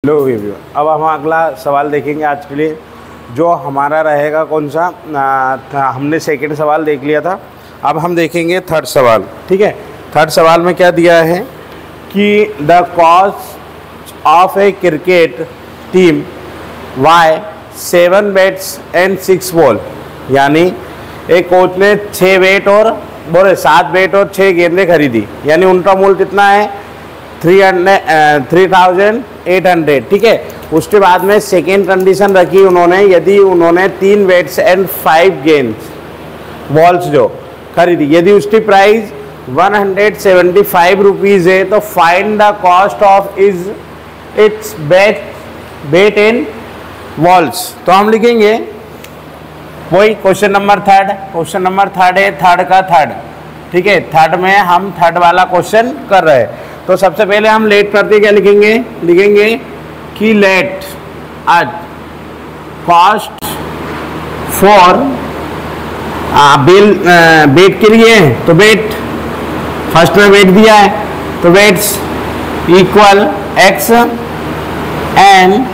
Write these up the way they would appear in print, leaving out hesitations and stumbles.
लो review. अब हम अगला सवाल देखेंगे आज के लिए, जो हमारा रहेगा कौन सा हमने सेकंड सवाल देख लिया था। अब हम देखेंगे थर्ड सवाल। ठीक है, थर्ड सवाल में क्या दिया है कि the cost of a cricket team why 7 bats and 6 ball, यानी एक कोच ने 6 बैट और 7 बैट और 6 गेंदें खरीदी, यानी उनका मूल्य कितना है 3,800। ठीक है, उसके बाद में सेकेंड कंडीशन रखी उन्होंने, यदि उन्होंने 3 बैट्स एंड 5 गेंद्स बॉल्स जो खरीदी, यदि उसकी प्राइस 175 रुपीज़ है, तो find the cost of its bat and balls. तो हम लिखेंगे वही question number third. Question number third है, थर्ड का थर्ड। ठीक है, थर्ड में हम थर्ड वाला क्वेश्चन कर रहे हैं। तो सबसे पहले हम लेट करते क्या लिखेंगे कि लेट आज कॉस्ट फॉर बेट के लिए, तो बेट फर्स्ट में बेट दिया है, तो bats equal x and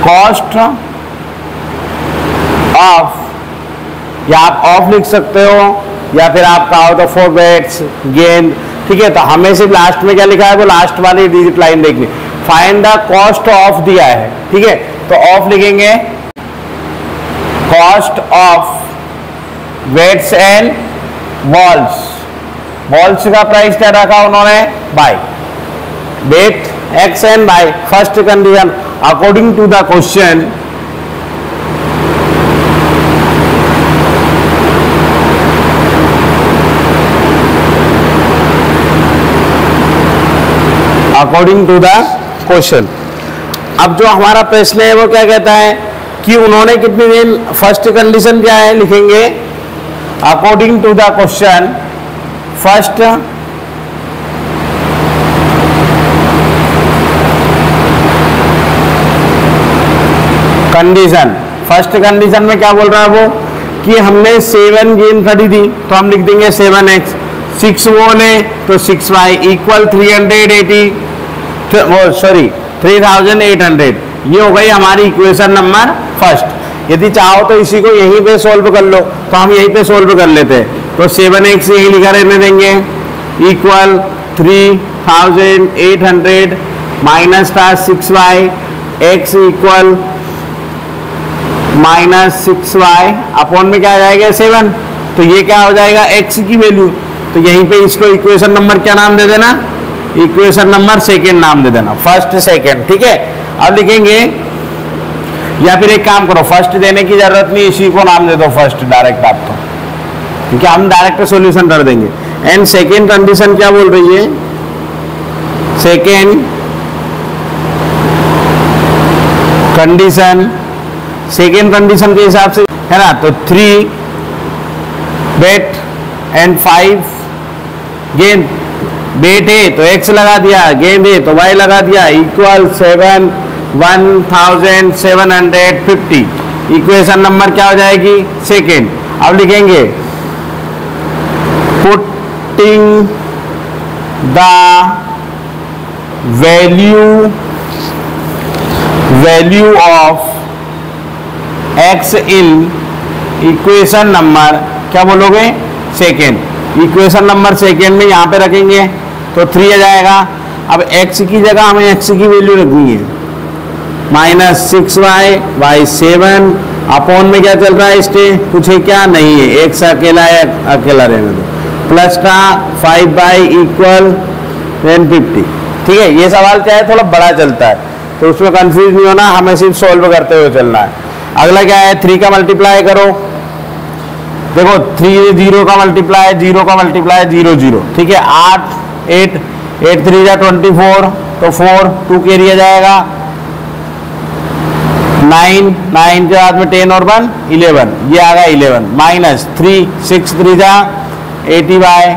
cost of, या आप ऑफ लिख सकते हो या फिर आप कहा हो तो 4 बेट्स गेंद। ठीक है, तो हमें सिर्फ लास्ट में क्या लिखा है वो लास्ट वाली डिजिट लाइन देखनी, फाइंड द कॉस्ट ऑफ दिया है। ठीक है, तो ऑफ लिखेंगे cost of bats and balls. Balls का प्राइस क्या रखा उन्होंने by bat x and by first condition according to the question according to the question. अब जो हमारा प्रश्न है वो क्या कहता है कि उन्होंने कितनी दिन, फर्स्ट कंडीशन क्या है लिखेंगे according to the question, first condition. First condition में क्या बोल रहा है वो कि हमने 7 गेंद खरीदी, तो हम लिख देंगे 7x, 6 बॉल है तो 6y इक्वल 3,800। ये हो गई हमारी इक्वेशन नंबर फर्स्ट। यदि चाहो तो इसी को यहीं पे सोल्व कर लो, तो हम यहीं पे सोल्व कर लेते हैं। तो 7x यही लिखा रहने देंगे इक्वल 3,800 माइनस का 6y x equal -6y upon में क्या आ जाएगा 7। तो ये क्या हो जाएगा x की वैल्यू। तो यहीं पे इसको इक्वेशन नंबर क्या नाम दे देना, इक्वेशन नंबर सेकेंड नाम दे देना, फर्स्ट सेकेंड। ठीक है, अब लिखेंगे, या फिर एक काम करो फर्स्ट देने की जरूरत नहीं, इसी को नाम दे दो फर्स्ट डायरेक्ट आप, तो क्योंकि हम डायरेक्ट सॉल्यूशन कर देंगे। एंड सेकेंड कंडीशन क्या बोल रही है, सेकेंड कंडीशन, सेकेंड कंडीशन के हिसाब से है ना, तो 3 बेट एंड 5 गेंद। बेट है तो x लगा दिया, गेंद है तो y लगा दिया, इक्वल 1750। इक्वेशन नंबर क्या हो जाएगी सेकेंड। अब लिखेंगे putting the value of x in equation number क्या बोलोगे सेकेंड। इक्वेशन नंबर सेकेंड में यहाँ पे रखेंगे तो 3 आ जाएगा। अब x की जगह हमें x की वैल्यू रखनी है -6y बाई 7 अपॉन में क्या चल रहा है इसके कुछ है क्या नहीं है, x अकेला है, अकेला रहने दो, प्लस का 5y इक्वल 1050। ठीक है, ये सवाल क्या है थोड़ा बड़ा चलता है तो उसमें कंफ्यूज नहीं होना, हमें सिर्फ सोल्व करते हुए चलना है। अगला क्या है 3 का मल्टीप्लाई करो, देखो 3 0 का मल्टीप्लाई 0 का मल्टीप्लाई 0 0। ठीक है, 8 3 जा 24, तो 4 2 कैरी आ जाएगा, 9 के बाद में 10 और 1 11, ये आ गया 11 माइनस 3 6 3 जा 80y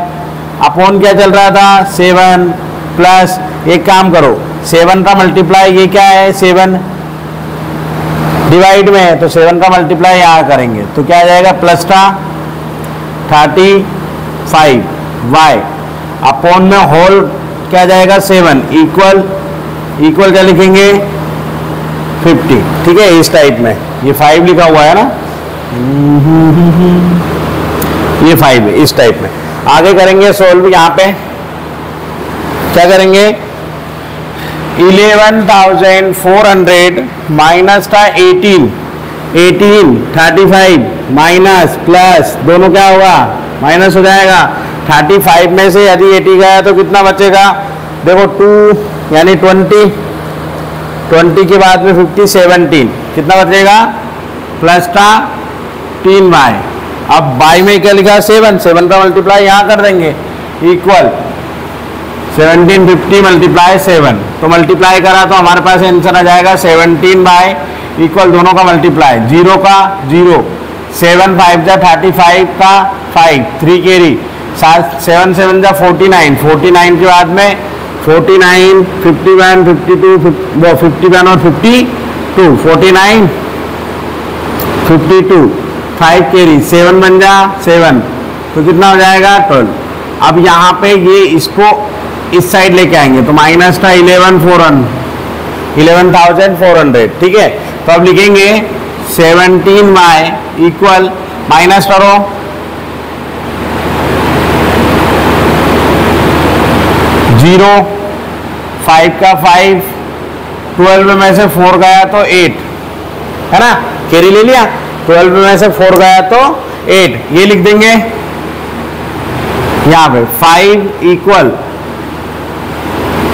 अपॉन क्या चल रहा था 7 प्लस, एक काम करो 7 का मल्टीप्लाई ये क्या है 7 डिवाइड में है, तो 7 का मल्टीप्लाई यहाँ करेंगे तो क्या आ जाएगा प्लस का 35y अपॉन में होल क्या जाएगा 7 इक्वल इक्वल क्या लिखेंगे 50, ठीक है, इस टाइप में। ये 5 लिखा हुआ है ना, ये 5 है इस टाइप में। आगे करेंगे सोल्व। यहाँ पे क्या करेंगे, 11,400 माइनस था 18 35 माइनस प्लस, दोनों क्या होगा माइनस हो जाएगा। 35 में से यदि 80 गया तो कितना बचेगा, देखो 2 यानी 20 के बाद में 50 17, कितना बचेगा प्लस था 3y। अब y में क्या लिखा 7 का मल्टीप्लाई यहाँ कर देंगे, इक्वल 1750 मल्टीप्लाई 7, तो मल्टीप्लाई करा तो हमारे पास आंसर आ जाएगा 17y इक्वल दोनों का मल्टीप्लाई, 0 का 0, 7 5 जा 35 का 5, 3 कैरी, 7 7 जा 49, 49 के बाद में 49 51 52 51 और 52, 49 52, 5 कैरी, 7 बन जा 7, तो कितना हो जाएगा 12। अब यहाँ पे ये इसको इस साइड लेके आएंगे तो माइनस था 11,400, ठीक है। तो अब लिखेंगे 17y इक्वल, माइनस करो 0, 5 का 5, 12 में से 4 गया तो 8, है ना, कैरी ले लिया, 12 में से 4 गया तो 8, ये लिख देंगे यहाँ पे 5 इक्वल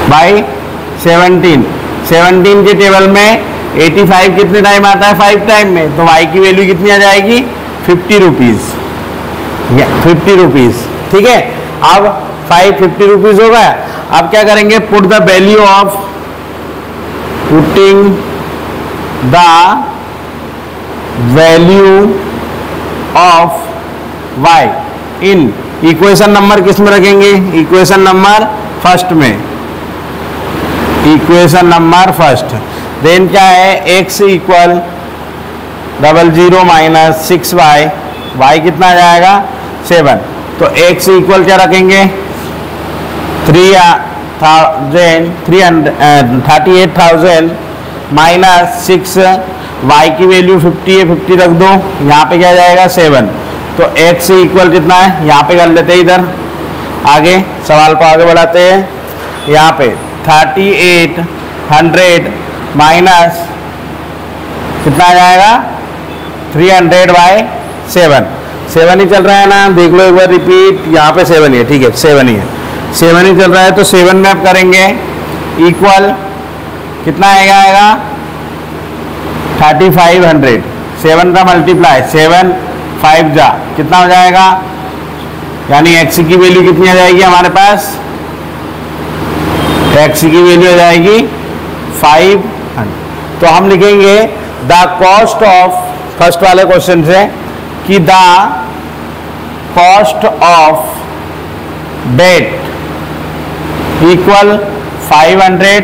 बाई 17 के टेबल में 85 कितने टाइम आता है 5 टाइम में, तो y की वैल्यू कितनी आ जाएगी 50 रुपीज, 50 रुपीज, ठीक है। अब 50 रुपीज हो गया। अब क्या करेंगे, put the value of, putting the value of y in equation number किस में रखेंगे, इक्वेशन नंबर फर्स्ट में, इक्वेशन नंबर फर्स्ट। देन क्या है, x equal 00 minus 6y, y कितना आ जाएगा 7, तो x इक्वल क्या रखेंगे 38,000 माइनस 6, y की वैल्यू 50 है, 50 रख दो, यहाँ पे क्या आ जाएगा 7, तो x इक्वल कितना है, यहाँ पे कर लेते हैं, इधर आगे सवाल को आगे बढ़ाते हैं। यहाँ पे 3800 माइनस कितना आ जाएगा 300/7, 7 ही चल रहा है ना, देख लो एक बार रिपीट, यहाँ पे 7 ही है, ठीक है 7 ही है, 7 ही चल रहा है, तो 7 में आप करेंगे इक्वल कितना आएगा 3500, 7 का मल्टीप्लाई 7 5 जा कितना हो जाएगा, यानी x की वैल्यू कितनी आ जाएगी हमारे पास, x की वैल्यू आ जाएगी 500। तो हम लिखेंगे द कॉस्ट ऑफ, फर्स्ट वाले क्वेश्चन से, कि the cost of that equal 500,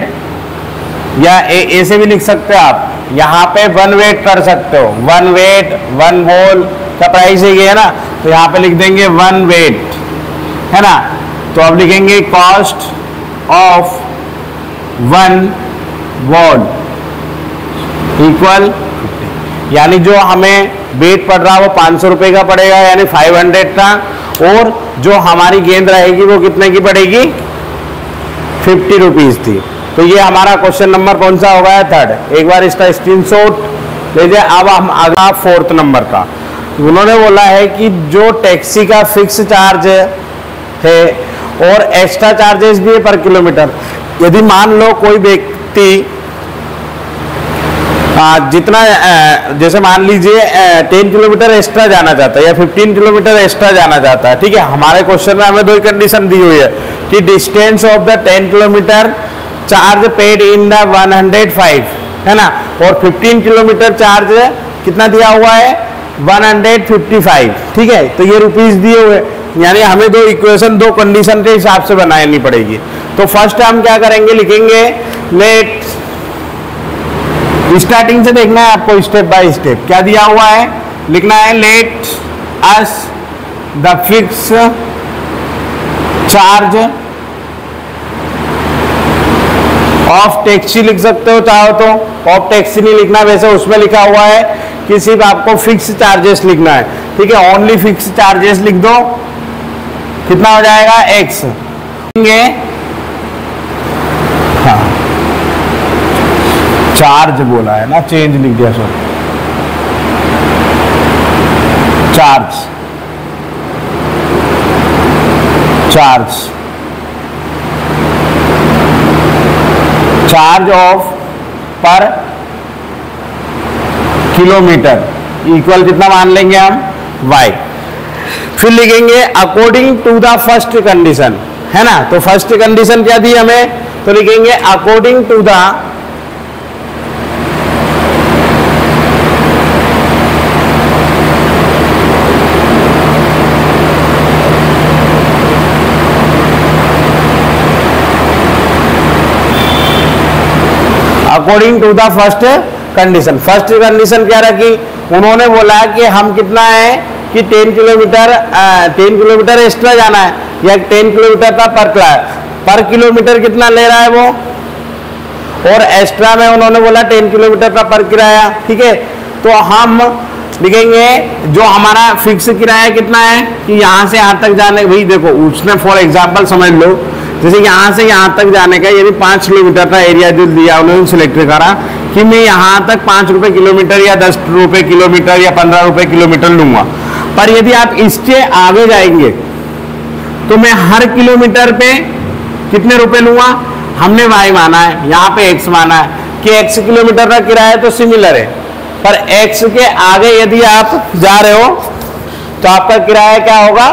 या ऐसे भी लिख सकते हो आप, यहाँ पे 1 वेट कर सकते हो, 1 वेट 1 होल का प्राइस है ये, है ना, तो यहाँ पे लिख देंगे 1 वेट, है ना। तो अब लिखेंगे कॉस्ट ऑफ 1 वॉट इक्वल, यानी जो हमें वेट पड़ रहा है वो 500 रुपये का पड़ेगा, यानी 500 का, और जो हमारी गेंद रहेगी वो कितने की पड़ेगी 50 रुपीज़ थी। तो ये हमारा क्वेश्चन नंबर कौन सा होगा, 3rd। एक बार इसका स्क्रीनशॉट लीजिए। अब हम अगला 4th नंबर का, उन्होंने बोला है कि जो टैक्सी का फिक्स चार्ज है और एक्स्ट्रा चार्जेस भी है पर किलोमीटर। यदि मान लो कोई व्यक्ति जितना, जैसे मान लीजिए 10 किलोमीटर एक्स्ट्रा जाना चाहता है या 15 किलोमीटर एक्स्ट्रा जाना चाहता है, ठीक है। हमारे क्वेश्चन में हमें 2 कंडीशन दी हुई है कि distance of the 10 kilometre charge paid in the 105, है ना, और 15 किलोमीटर चार्ज कितना दिया हुआ है 155, ठीक है। तो ये रुपीस दिए हुए, यानी हमें 2 इक्वेशन 2 कंडीशन के हिसाब से बनानी पड़ेगी। तो फर्स्ट हम क्या करेंगे, लिखेंगे लेट, स्टार्टिंग से देखना है आपको स्टेप बाय स्टेप, क्या दिया हुआ है लिखना है, let us the fix charge of taxi लिख सकते हो चाहो तो, ऑफ टैक्सी नहीं लिखना, वैसे उसमें लिखा हुआ है कि सिर्फ आपको फिक्स चार्जेस लिखना है, ठीक है, ओनली फिक्स चार्जेस लिख दो, कितना हो जाएगा x, हाँ चार्ज बोला है ना, चेंज लिख दिया sir, charge charge of per kilometre equal कितना मान लेंगे हम y, फिर लिखेंगे according to the first condition, है ना, तो फर्स्ट कंडीशन क्या दी हमें, तो लिखेंगे according to the according to the first condition. First condition क्या रखी, उन्होंने बोला कि हम कितना है कि 10 किलोमीटर एक्स्ट्रा जाना है, या 10 किलोमीटर का पर किलोमीटर कितना ले रहा है वो, और एक्स्ट्रा में उन्होंने बोला 10 किलोमीटर का पर किराया, ठीक है, तो हम लिखेंगे जो हमारा फिक्स किराया कितना है कि यहाँ से यहाँ तक जाने, भाई देखो उसने फॉर एग्जांपल समझ लो, जैसे यहाँ से यहाँ तक जाने का यदि 5 किलोमीटर का एरिया जो दिया उन्होंने सिलेक्ट करा कि मैं यहाँ तक 5 रुपये किलोमीटर या 10 रुपये किलोमीटर या 15 रुपये किलोमीटर लूंगा, पर यदि आप इसके आगे जाएंगे तो मैं हर किलोमीटर पे कितने रुपए लूंगा, हमने y माना है, यहाँ पे x माना है कि x किलोमीटर का किराया तो सिमिलर है, पर x के आगे यदि आप जा रहे हो तो आपका किराया क्या होगा,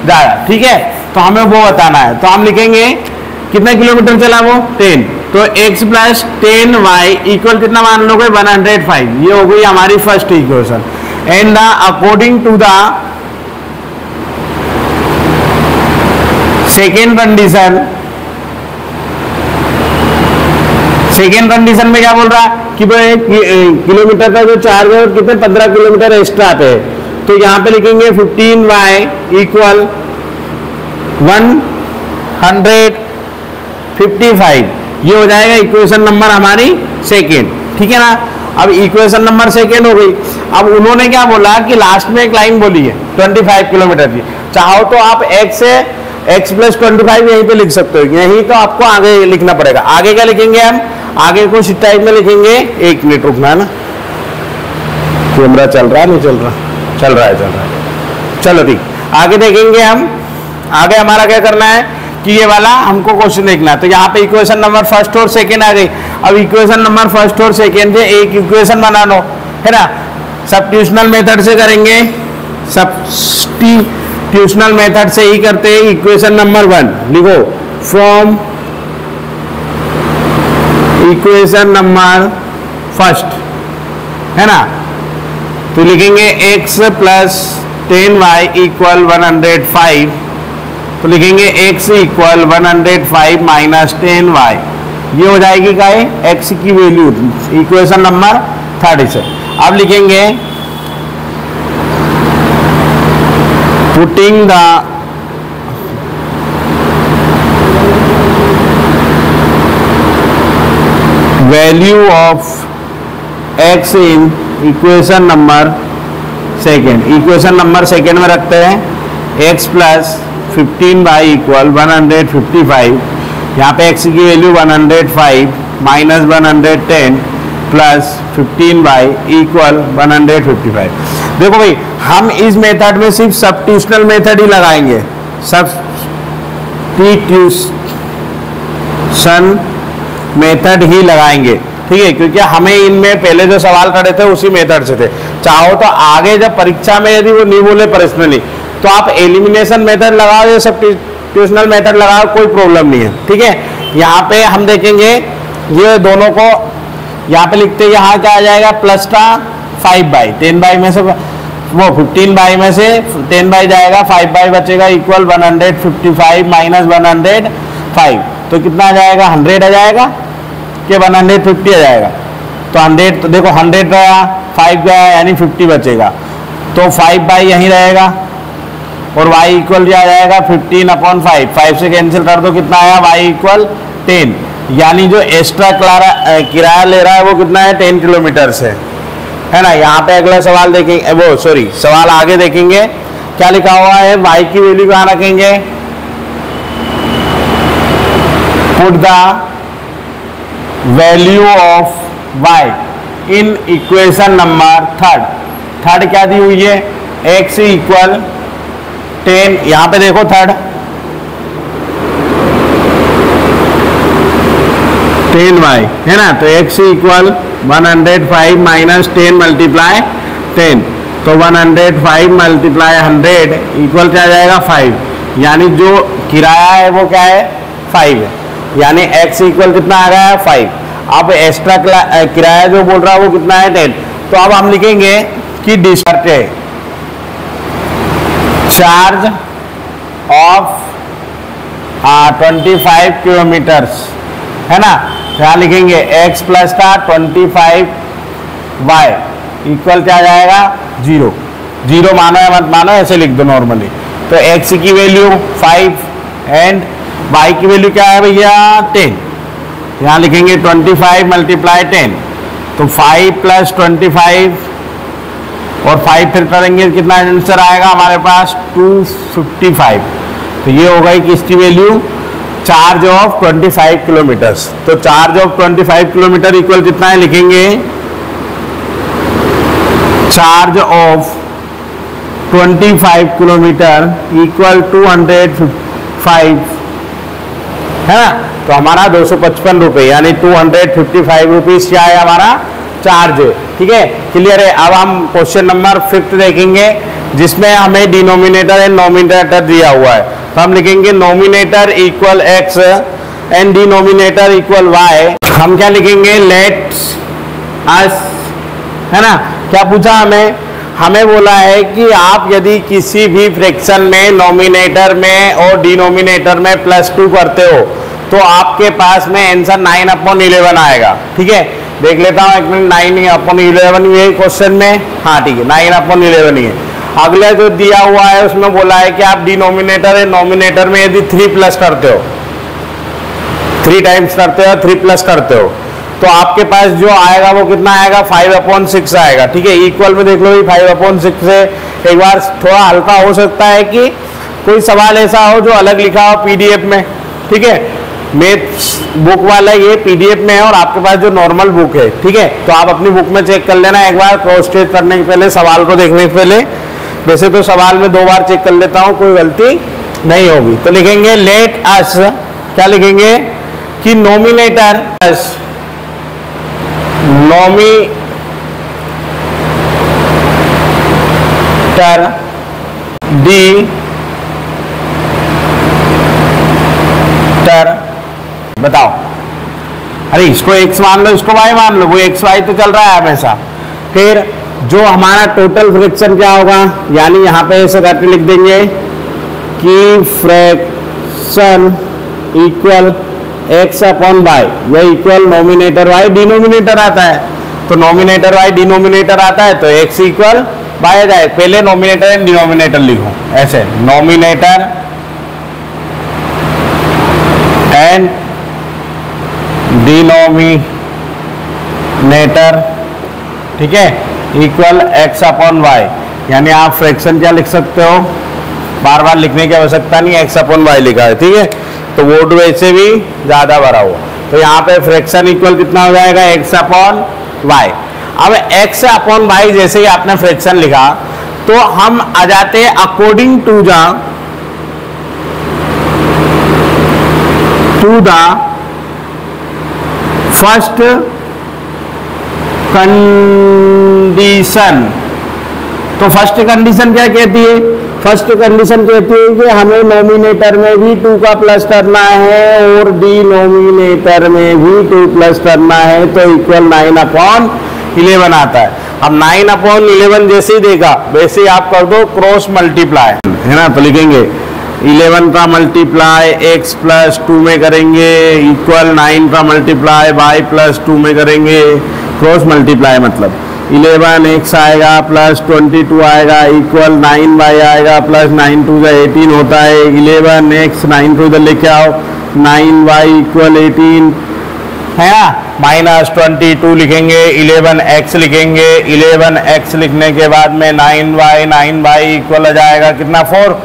ज़्यादा, ठीक है, तो हमें वो बताना है, तो हम लिखेंगे कितने किलोमीटर चला वो 10, तो x प्लस 10y इक्वल कितना मान लोगे 105, ये हो गई हमारी first equation. And the according to the second condition में क्या बोल रहा है कि भाई किलोमीटर का जो चार्ज है कितने 15 किलोमीटर एक्स्ट्रा आते हैं, तो यहाँ पे लिखेंगे 15y इक्वल 155, ये हो जाएगा इक्वेशन नंबर हमारी सेकेंड, ठीक है ना। अब इक्वेशन नंबर सेकेंड हो गई। अब उन्होंने क्या बोला कि लास्ट में एक लाइन बोली है 25 किलोमीटर की, चाहो तो आप x प्लस 25 यहीं पे लिख सकते हो, यहीं तो आपको आगे लिखना पड़ेगा। आगे क्या लिखेंगे हम, आगे कुछ इस टाइप में लिखेंगे, 1 मिनट रुकना है ना, कैमरा चल रहा है नहीं चल रहा, चल रहा है, चलो ठीक, आगे देखेंगे हम। आगे हमारा क्या करना है कि ये वाला हमको क्वेश्चन देखना है, तो यहाँ पे इक्वेशन नंबर फर्स्ट और सेकेंड आ गई। अब इक्वेशन नंबर फर्स्ट और सेकेंड से एक इक्वेशन बना लो, है ना, सब्स्टिट्यूशनल मेथड से करेंगे, सब्स्टिट्यूशनल मेथड से ही करते हैं। इक्वेशन नंबर 1 लिखो, फ्रॉम इक्वेशन नंबर फर्स्ट, है ना, तो लिखेंगे x प्लस 10y इक्वल 105, तो लिखेंगे x इक्वल 105 माइनस 10y, ये हो जाएगी क्या है x की वैल्यू, इक्वेशन नंबर 30 से। अब लिखेंगे putting the value of x in equation number second, equation number second में रखते हैं x प्लस 15y इक्वल 155, यहाँ पे x की value 105 minus 110 plus 15y equal 155। देखो भाई, हम इस मेथड में सिर्फ सब्स्टिट्यूशनल मेथड ही लगाएंगे, सब्स्टिट्यूशन मेथड ही लगाएंगे, ठीक है, क्योंकि हमें इनमें पहले जो सवाल करे थे उसी मेथड से थे। चाहो तो आगे जब परीक्षा में यदि वो नहीं बोले पर्सनली तो आप एलिमिनेशन मेथड लगाओ या सब्स्टिट्यूशनल मेथड लगाओ, कोई प्रॉब्लम नहीं है, ठीक है। यहाँ पे हम देखेंगे ये दोनों को यहाँ पे लिखते हैं, यहाँ क्या आ जाएगा प्लस का 5/, 10/, में से वो 15/, में से 10/, जाएगा 5/, बचेगा इक्वल 155 माइनस 105, तो कितना आ जाएगा 100 आ जाएगा कि 150 आ जाएगा, तो 100, तो देखो 100 गया 5 गया यानी 50 बचेगा, तो 5/, यहीं रहेगा और y इक्वल क्या आ जाएगा 15/5, 5 से कैंसिल कर दो, कितना आया y इक्वल 10, यानी जो एक्स्ट्रा किराया ले रहा है वो कितना है, 10 किलोमीटर से, है ना। यहाँ पे अगला सवाल देखेंगे, वो सॉरी सवाल आगे देखेंगे, क्या लिखा हुआ है, y की वैल्यू कहाँ रखेंगे, put the value of y in equation number third क्या दी हुई है, x इक्वल 10, यहां पे देखो थर्ड 10y है ना, तो x इक्वल 105 माइनस 10 मल्टीप्लाई 10, तो 105 मल्टीप्लाई 100 इक्वल क्या आ जाएगा 5, यानी जो किराया है वो क्या है 5 है, यानी x इक्वल कितना आ रहा है 5। अब एक्स्ट्रा किराया जो बोल रहा है वो कितना है 10, तो अब हम लिखेंगे कि डिस्चार्ज चार्ज ऑफ 25 किलोमीटर्स, है ना, क्या लिखेंगे x प्लस का 25y इक्वल क्या आ जाएगा 0 मानो या मत मानो ऐसे लिख दो नॉर्मली। तो x की वैल्यू 5 एंड y की वैल्यू क्या है भैया 10, यहाँ लिखेंगे 25 मल्टीप्लाई 10, तो 5 प्लस 25 और 5 फिर करेंगे कितना आंसर आएगा हमारे पास 255। तो ये हो गई किसकी वैल्यू, चार्ज ऑफ 25 किलोमीटर्स। तो चार्ज ऑफ 25 किलोमीटर इक्वल कितना है, लिखेंगे चार्ज ऑफ 25 किलोमीटर इक्वल 205, है ना। तो हमारा 255 रुपये यानी 255 रुपीज क्या है हमारा चार्ज है, ठीक है, क्लियर है। अब हम क्वेश्चन नंबर 5 देखेंगे जिसमें हमें डिनोमिनेटर एंड नोमिनेटर दिया हुआ है। तो हम लिखेंगे nominator equal x and denominator equal y। हम क्या लिखेंगे, लेट्स अस, है ना, क्या पूछा हमें बोला है कि आप यदि किसी भी फ्रैक्शन में नोमिनेटर में और डिनोमिनेटर में +2 करते हो तो आपके पास में आंसर 9/11 आएगा, ठीक है। देख लेता हूँ एक मिनट, 9/11 ये क्वेश्चन में, हाँ ठीक है 9/11 ही है। अगले जो दिया हुआ है उसमें बोला है कि आप डिनोमिनेटर और नोमिनेटर में यदि 3 प्लस करते हो, 3 टाइम्स करते हो, 3 प्लस करते हो, तो आपके पास जो आएगा वो कितना आएगा 5/6 आएगा, ठीक है। इक्वल में देख लो 5/6 से एक बार थोड़ा हल्का हो सकता है कि कोई सवाल ऐसा हो जो अलग लिखा हो पीडीएफ में, ठीक है। मैथ्स बुक वाला ये पीडीएफ में है और आपके पास जो नॉर्मल बुक है, ठीक है, तो आप अपनी बुक में चेक कर लेना एक बार, क्रॉस चेक करने के पहले, सवाल को देखने से पहले। वैसे तो सवाल में 2 बार चेक कर लेता हूँ, कोई गलती नहीं होगी। तो लिखेंगे लेट अस, क्या लिखेंगे कि नोमिनेटर अस नोमिनेटर डी बताओ, अरे इसको x मान लो, इसको y मान लो, वो x y तो चल रहा है हमेशा। फिर जो हमारा टोटल फ्रैक्शन क्या होगा, यानी यहाँ पे ऐसे करके लिख देंगे कि फ्रैक्शन इक्वल x/y, यह इक्वल नोमिनेटर y डिनोमिनेटर आता है, तो नोमिनेटर y डिनोमिनेटर आता है तो x इक्वल y आ जाए। पहले नोमिनेटर एंड डिनोमिनेटर लिखो ऐसे, नोमिनेटर एंड डिनोमिनेटर, ठीक है, इक्वल x/y, यानी आप फ्रैक्शन क्या लिख सकते हो, बार बार लिखने की आवश्यकता नहीं, x/y लिखा है, ठीक है। तो वोट वैसे भी ज्यादा भरा हुआ, तो यहाँ पे फ्रैक्शन इक्वल कितना हो जाएगा x/y। अब x/y जैसे ही आपने फ्रैक्शन लिखा तो हम आ जाते हैं according to the first condition. तो फर्स्ट कंडीशन क्या कहती है, फर्स्ट कंडीशन कहती है कि हमें नोमिनेटर में भी 2 का प्लस करना है और डिनोमिनेटर में भी 2 प्लस करना है, तो इक्वल 9/11 आता है। अब 9/11 जैसे ही देगा वैसे ही आप कर दो क्रॉस मल्टीप्लाई, है ना। तो लिखेंगे 11 का मल्टीप्लाई x प्लस 2 में करेंगे इक्वल 9 का मल्टीप्लाई y प्लस 2 में करेंगे, क्रॉस मल्टीप्लाई मतलब 11x आएगा प्लस 22 आएगा इक्वल 9y आएगा प्लस 9 2 18 होता है, 11x 9 को इधर लेके आओ, 9y इक्वल 18 है ना, -22 लिखेंगे, 11x लिखेंगे, 11x लिखने के बाद में 9y इक्वल आ जाएगा कितना 4,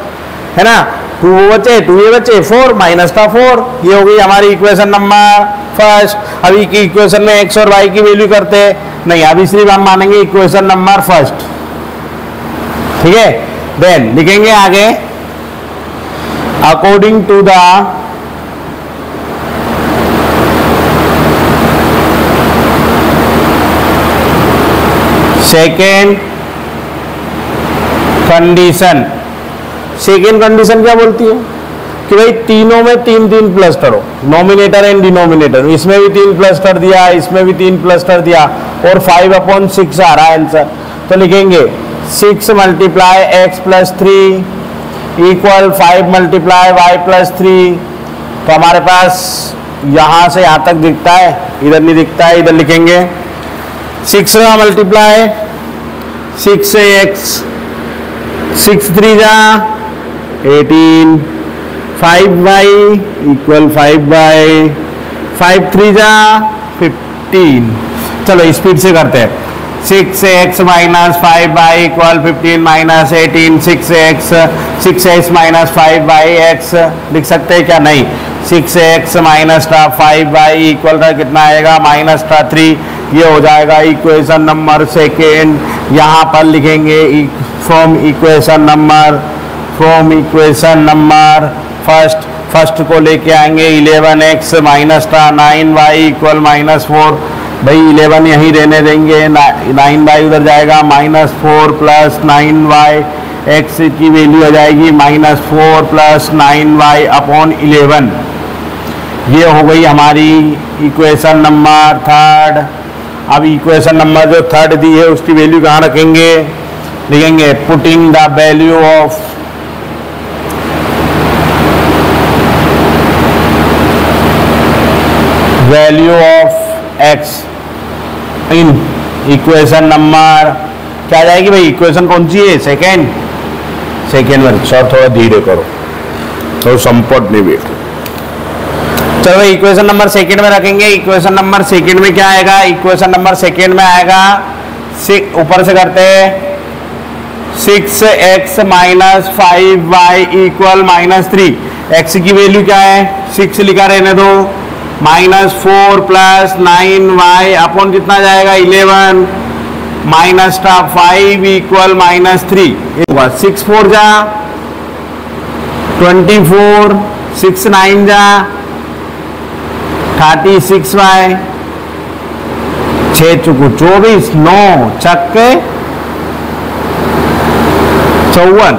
है ना, 2 बचे 2 ये बचे 4 माइनस का 4, ये हो गई हमारी इक्वेशन नंबर फर्स्ट। अभी की इक्वेशन में x और y की वैल्यू करते नहीं, अभी सिर्फ हम मानेंगे इक्वेशन नंबर फर्स्ट, ठीक है। देन लिखेंगे आगे, according to the second condition. Second condition क्या बोलती है कि भाई तीनों में 3 प्लस करो, नॉमिनेटर एंड डिनोमिनेटर, इसमें भी 3 प्लस कर दिया, इसमें भी 3 प्लस कर दिया, और 5/6 आ रहा है आंसर। तो लिखेंगे 6 multiply x plus 3 equal 5 multiply y plus 3। तो हमारे पास यहां से यहां तक दिखता है, इधर नहीं दिखता है, इधर लिखेंगे 6 का मल्टीप्लाई 6 से x, 6 3 जा 18, 5y इक्वल 5y, 5 3 जा 15। चलो स्पीड से करते हैं, 6x minus 5y equal 15 minus 18, 6x minus 5y लिख सकते हैं क्या? नहीं, 6x माइनस 5y इक्वल कितना आएगा? -3। ये हो जाएगा इक्वेशन नंबर सेकेंड। यहाँ पर लिखेंगे फ्रॉम इक्वेशन नंबर फर्स्ट को लेके आएंगे 11x माइनस 9y इक्वल -4। भाई 11 यहीं रहने देंगे, 9y उधर जाएगा, -4 प्लस 9y, x की वैल्यू आ जाएगी -4 प्लस 9y अपॉन 11। ये हो गई हमारी इक्वेशन नंबर थर्ड। अब इक्वेशन नंबर जो थर्ड दी है उसकी वैल्यू कहाँ रखेंगे? लिखेंगे putting the value of x in equation number, क्या आ जाएगी भाई? इक्वेशन कौन सी है? सेकेंड में। सर थोड़ा धीरे करो, तो संपट नहीं बैठ। चलो इक्वेशन नंबर सेकेंड में रखेंगे। इक्वेशन नंबर सेकेंड में क्या आएगा? इक्वेशन नंबर सेकेंड में आएगा, ऊपर से करते हैं 6x minus 5y equal -3। x की वैल्यू क्या है? 6 लिखा रहने दो, -4 प्लस 9y अपॉन कितना जाएगा? 11 माइनस 5 इक्वल -3। 6 4 जा 24, 6 9 जा 36y, 6 चुकू 24, 9 छक्के 54,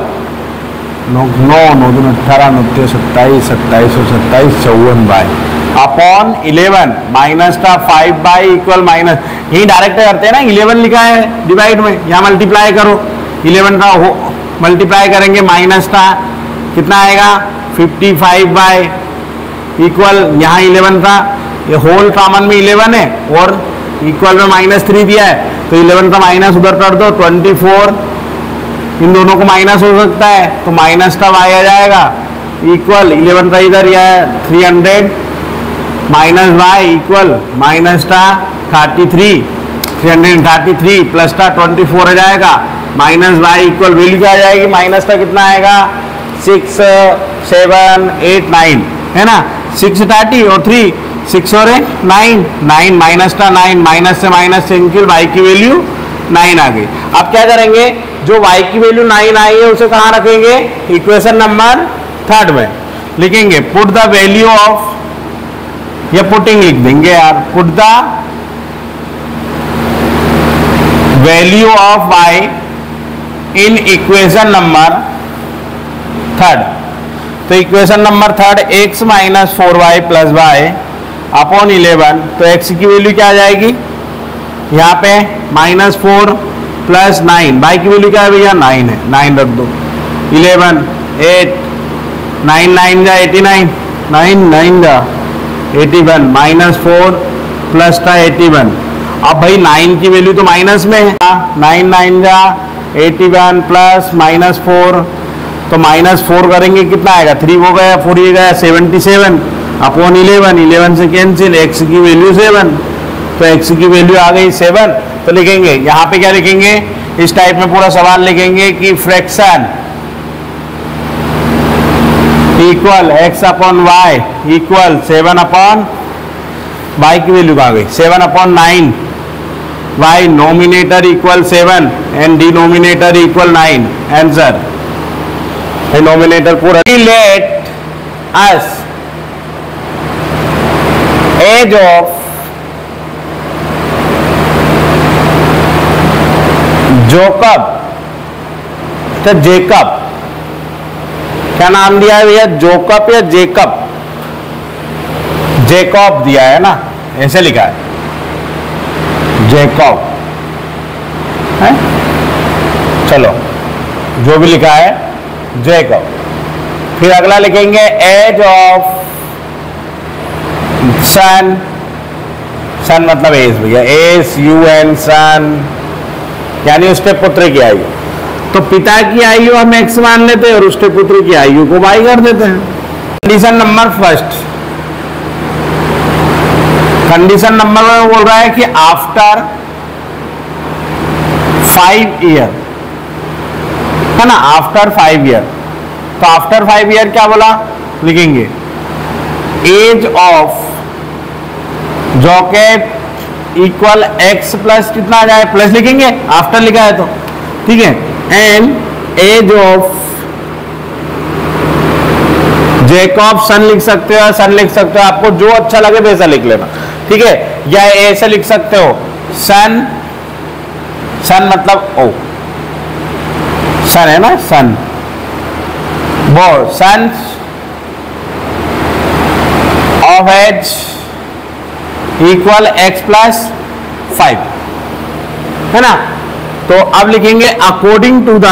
9 9 2 18 29 27 27 54y upon 11 minus 5y equal minus, यही डायरेक्ट करते हैं ना, 11 लिखा है डिवाइड में, यहाँ मल्टीप्लाई करो, 11 का मल्टीप्लाई करेंगे माइनस का कितना आएगा? 55y इक्वल, यहाँ 11 था, ये होल कॉमन में 11 है और इक्वल में -3 दिया है, तो 11 का माइनस उधर कर दो, 24, इन दोनों को माइनस हो सकता है तो माइनस का y आ जाएगा इक्वल 11 का इधर यह है 300 माइनस y इक्वल माइनस का 33, 333 प्लस का 24 आ जाएगा, माइनस y इक्वल वैल्यू क्या आ जाएगी? माइनस का कितना आएगा? 6 7 8 9 है ना, 6 30 और 3 6 और 9 9 माइनस का 9, माइनस से माइनस से निकल y की वैल्यू 9 आ गई। अब क्या करेंगे? जो y की वैल्यू 9 आई है उसे कहाँ रखेंगे? इक्वेशन नंबर थर्ड में लिखेंगे पुट द वैल्यू ऑफ, या पुटिंग लिख देंगे यार, put the value of y in equation number third. तो equation number third x minus 4y plus y upon 11, तो x की वैल्यू क्या आ जाएगी? यहाँ पे -4 प्लस 9, y की वैल्यू क्या है भैया? 9 है, 9 रख दो, 11 8 9 9 जा 89, 9 9 जा 81 -4 प्लस का 81। अब भाई 9 की वैल्यू तो माइनस में है, 9 9 जा 81 प्लस -4, तो -4 करेंगे कितना आएगा? 3 हो गया, 4 ये गया 77, अपॉन 11, 11 से कैंसिल, x की वैल्यू 7, तो x की वैल्यू आ गई 7। तो लिखेंगे यहाँ पे क्या लिखेंगे, इस टाइप में पूरा सवाल लिखेंगे कि fraction equal x upon y equal 7 upon y की वैल्यू आ गई 7 upon 9, y nominator equal 7 and denominator equal 9। Answer nominator पूरा। Let us as of Jacob, तो जेकब, क्या नाम दिया है भैया, जोकब या जेकब, जेकब दिया है ना, ऐसे लिखा है जेकब है, चलो जो भी लिखा है जेकब। फिर अगला लिखेंगे एज ऑफ सन, सन मतलब एज भैया, SUN सन, यानी उसके पुत्र की आयु। तो पिता की आयु हम x मान लेते हैं और उसके पुत्र की आयु को y कर देते हैं। Condition number first, condition number में बोल रहा है कि आफ्टर 5 ईयर, है ना, आफ्टर 5 ईयर। तो आफ्टर 5 ईयर क्या बोला, लिखेंगे age of Jacob equal x plus कितना आ जाए, प्लस लिखेंगे, आफ्टर लिखा है तो ठीक है, एंड एज ऑफ जेकॉब सन लिख सकते हो, सन लिख सकते हो, आपको जो अच्छा लगे वैसा लिख लेना, ठीक है। या ऐसे लिख सकते हो सन, सन मतलब ओ, सन है ना, सन, वो son of age equal x plus 5, है ना। तो अब लिखेंगे according to the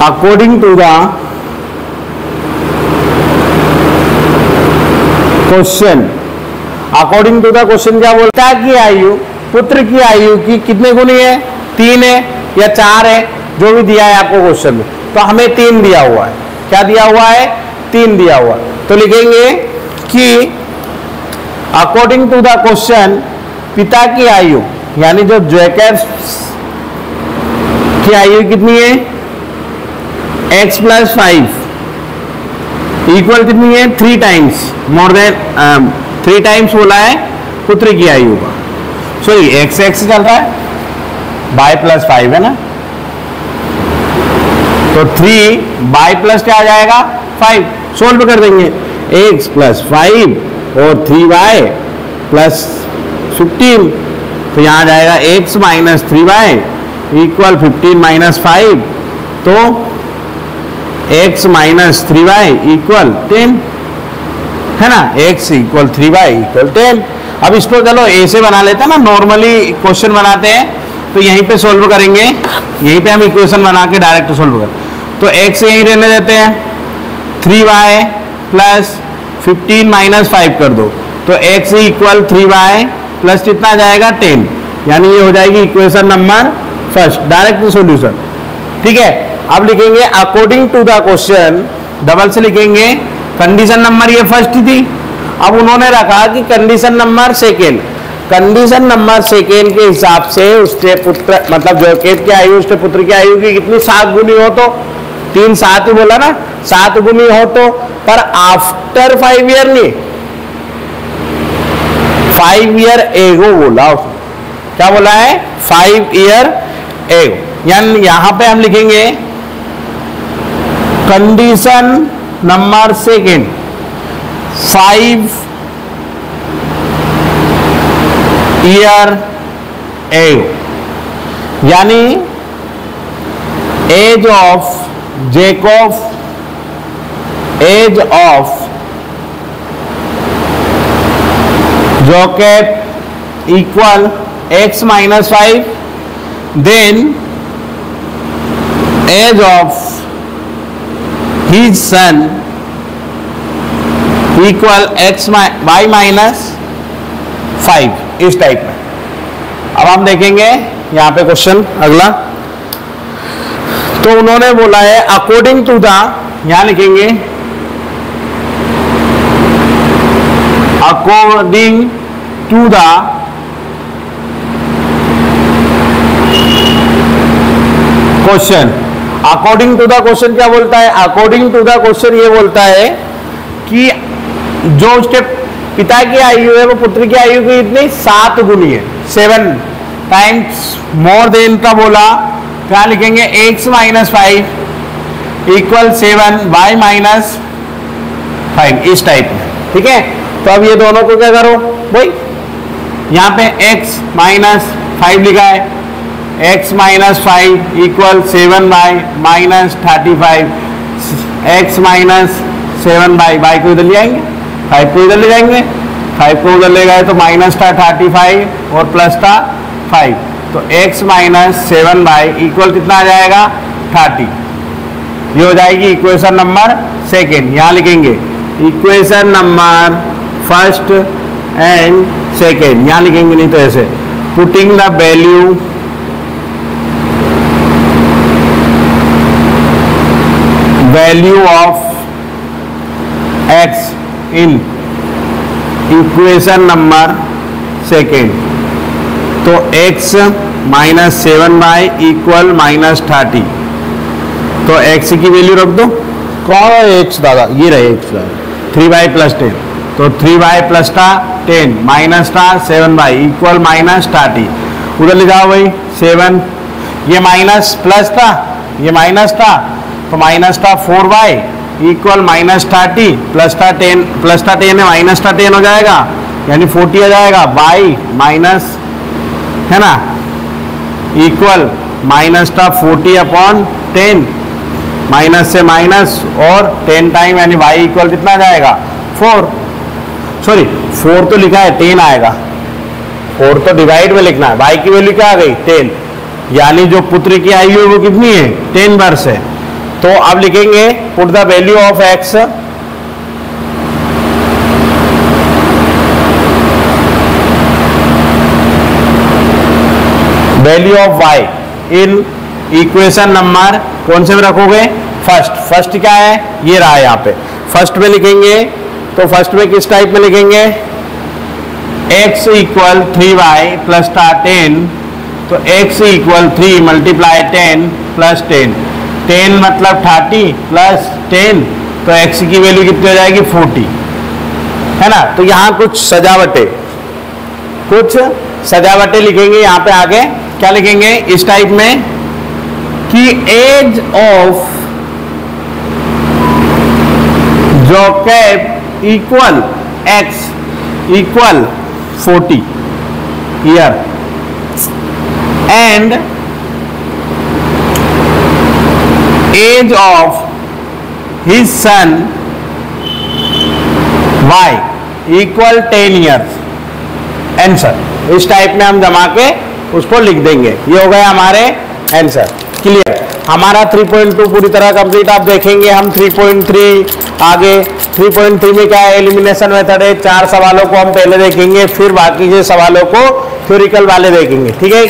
according to the question, according to the question क्या बोलता है कि आयु, पुत्र की आयु की कितने गुनी है, 3 है या 4 है, जो भी दिया है आपको क्वेश्चन में। तो हमें 3 दिया हुआ है, क्या दिया हुआ है, 3 दिया हुआ। तो लिखेंगे कि अकॉर्डिंग टू द क्वेश्चन पिता की आयु, यानी जो जैकब की आयु कितनी है, x प्लस 5 इक्वल कितनी है, 3 टाइम्स, मोर देन 3 टाइम्स बोला है पुत्र की आयु का, सॉरी x चल रहा है, y प्लस 5 है ना, तो 3 y प्लस क्या आ जाएगा 5, सोल्व कर देंगे, x प्लस 5 और 3y प्लस 15, तो यहां आ जाएगा x minus 3y equal 15 minus 5, तो x माइनस 3y इक्वल 10, है ना, x इक्वल 3y इक्वल 10। अब इसको चलो ऐसे बना लेते हैं ना, नॉर्मली क्वेश्चन बनाते हैं, तो यहीं पे सोल्व करेंगे, यहीं पे हम इक्वेशन बना के डायरेक्ट सोल्व करें। तो x यहीं रहने देते हैं, 3y प्लस 15 माइनस 5 कर दो, तो x इक्वल 3y प्लस कितना आ जाएगा 10, यानी ये हो जाएगी equation number first, direct solution, ठीक है। अब लिखेंगे according to the question, double से लिखेंगे, कंडीशन नंबर ये फर्स्ट थी, अब उन्होंने रखा कि condition number second, condition number second के हिसाब से उसके पुत्र मतलब जॉकेट की आयु उसके पुत्र की आयु की कितनी 7 गुनी हो, तो 3 7 ही बोला ना, 7 गुनी हो तो, पर आफ्टर 5 ईयर नहीं, 5 ईयर एगो बोला उसने, क्या बोला है 5 ईयर एगो, यानी यहां पे हम लिखेंगे condition number second 5 year ago, यानी age of Jacob, age of Jacob equal x minus 5, then age of his son equal y minus 5, इस टाइप में। अब हम देखेंगे यहाँ पे क्वेश्चन अगला। तो उन्होंने बोला है अकॉर्डिंग टू द, यहां लिखेंगे according to the question. According to the question क्या बोलता है? अकॉर्डिंग टू द क्वेश्चन ये बोलता है कि जो उसके पिता की आयु है वो पुत्र की आयु की इतनी 7 गुनी है, 7 टाइम्स मोर देन का बोला। क्या लिखेंगे? x minus 5 equal 7 y minus 5, इस टाइप में। ठीक है, तो अब ये दोनों को क्या करो भाई, यहाँ पे x माइनस 5 लिखा है, x minus 5 equal 7y minus 35, x minus 7y, y को इधर ले आएंगे, 5 को इधर ले जाएंगे, 5 को उधर ले गए तो माइनस था 35 और प्लस था 5, तो x माइनस 7y इक्वल कितना आ जाएगा? 30। ये हो जाएगी इक्वेशन नंबर सेकेंड। यहाँ लिखेंगे equation number first and second, यहाँ लिखेंगे नहीं तो ऐसे, putting the value of x in equation number second. तो x minus 7y equal minus 30, तो x की वैल्यू रख दो। कौन है x दादा? ये रहे x दादा, 3y प्लस 10, तो 3y प्लस था 10 माइनस था 7y इक्वल माइनस 30, उधर ले जाओ भाई 7, ये माइनस प्लस था, ये माइनस था, तो माइनस था 4y इक्वल माइनस 30 प्लस था 10, प्लस था 10 है माइनस था 10 हो जाएगा, यानी 40 आ जाएगा। y माइनस है ना इक्वल माइनस था 40 अपॉन 10, माइनस से माइनस और 10 टाइम, यानी y इक्वल कितना आ जाएगा? 4, सॉरी 4 तो लिखा है 10 आएगा, 4 तो डिवाइड में लिखना है, y की वैल्यू क्या आ गई? 10, यानी जो पुत्र की आयु है वो कितनी है? 10 वर्ष है। तो अब लिखेंगे put the value of x value of y in equation number कौन से में रखोगे? फर्स्ट। फर्स्ट क्या है? ये रहा यहाँ पे, फर्स्ट में लिखेंगे। तो फर्स्ट में किस टाइप में लिखेंगे? x इक्वल 3y प्लस था 10, तो x इक्वल 3 मल्टीप्लाई 10 प्लस 10, 10 मतलब 30 प्लस 10, तो x की वैल्यू कितनी हो जाएगी? 40, है ना। तो यहाँ कुछ सजावटें लिखेंगे यहाँ पे आगे। क्या लिखेंगे इस टाइप में कि age of Joseph equal x equal 40 year and age of his son y equal 10 years. Answer इस टाइप में हम जमा के उसको लिख देंगे। ये हो गया हमारे आंसर। क्लियर? हमारा 3.2 पूरी तरह कंप्लीट। आप देखेंगे हम 3.3 आगे 3.3 में क्या है? एलिमिनेशन मेथड है। 4 सवालों को हम पहले देखेंगे, फिर बाकी के सवालों को थ्योरिकल वाले देखेंगे। ठीक है।